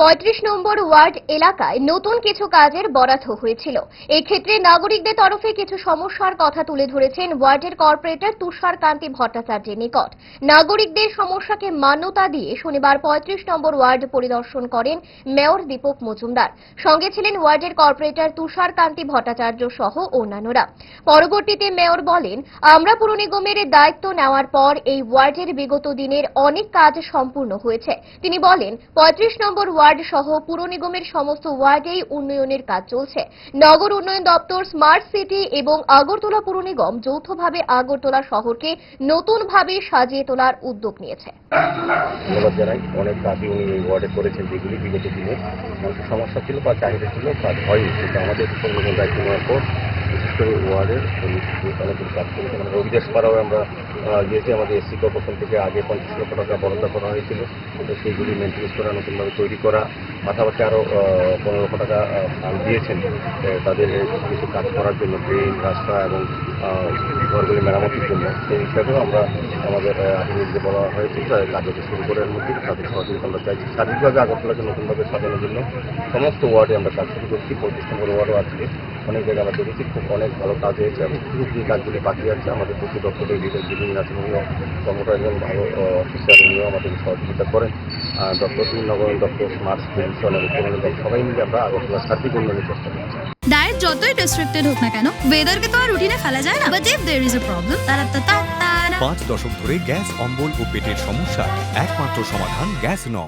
35 নম্বর word এলাকায় নতুন কিছু কাজের বরাদ্দ হয়েছিল। এক্ষেত্রে নাগরিকদের তরফে কিছু সমস্যার কথা তুলে ধরেছেন ওয়ার্ডের কর্পোরেটর তুষার কান্তি ভট্টাচার্যের নিকট। নাগরিকদের সমস্যাকে মান্যতা দিয়ে শনিবার 35 নম্বর ওয়ার্ড পরিদর্শন করেন মেয়র দীপক মজুমদার। সঙ্গে ছিলেন ওয়ার্ডের কর্পোরেটর তুষার কান্তি ভট্টাচার্য সহ অন্যান্যরা। পরবর্তীতে মেয়র বলেন, আমরা পুর নিগমের দায়িত্ব নেওয়ার পর এই ওয়ার্ডের বিগত দিনের অনেক কাজ সম্পূর্ণ হয়েছে। তিনি বলেন, 35 নম্বর ওয়ার্ড সহ পুর নিগমের সমস্ত ওয়ার্ডেই উন্নয়নের কাজ চলছে। নগর উন্নয়ন দপ্তর, স্মার্ট সিটি এবং আগরতলা পুর নিগম যৌথভাবে আগরতলা শহরকে নতুনভাবে সাজিয়ে তোলার উদ্যোগ নিয়েছে। ধন্যবাদ জানাই। অনেক কাজই উনি এই ওয়ার্ডে করেছেন, যেগুলি বিগত দিনে সমস্যা ছিল বা চাহিদা ছিল, কাজ হয়নি। কিন্তু আমাদের পুর নিগম দায়িত্ব নেওয়ার পর বিশেষ করে ওয়ার্ডের অনেকগুলো কাজ করেছে। মানে রবিদাস পাড়াও আমরা গিয়েছি, আমাদের এসসি কর্পোরেশন থেকে আগে 50 লক্ষ টাকা বরাদ্দ করা হয়েছিল, সেইগুলি মেনটেন্স করা, নতুনভাবে তৈরি করা, পাশাপাশি আরও 15 লক্ষ টাকা ফান্ড দিয়েছেন তাদের কিছু কাজ করার জন্য, ড্রেন, রাস্তা এবং ঘরগুলি মেরামতির জন্য। সেই হিসাবেও আমরা আমাদের আধিকারিকদের বলা হয়েছে কাজটি শুরু করার মধ্যে তাদের সহযোগিতা আমরা চাইছি। সার্বিকভাবে আগরতলাকে নতুনভাবে সাজানোর জন্য সমস্ত ওয়ার্ডে আমরা কাজ শুরু করছি। 35 নম্বর ওয়ার্ডও আজকে অনেক জায়গায় আমরা দেখেছি খুব অনেক ভালো কাজ হয়েছে এবং যে কাজগুলি বাকি আছে আমাদের প্রতি দপ্তরের বিভিন্ন আছেন, উনিও কর্মটা একজন ভালো অফিসার, উনিও আমাদের সহযোগিতা করেন। দপ্তর, নগর দপ্তর, স্মার্ট সিটি মিশন এবং পুর নিগম সবাই মিলে আমরা আগরতলা সার্বিক উন্নয়নের চেষ্টা করছি। ডায়েট যতই রেস্ট্রিক্টেড হোক না কেন, ওয়েদারকে তো আর রুটিনে ফেলা যায় না। But if there is a problem, 5 দশক ধরে গ্যাস, অম্বল ও পেটের সমস্যা একমাত্র সমাধান গ্যাস নল।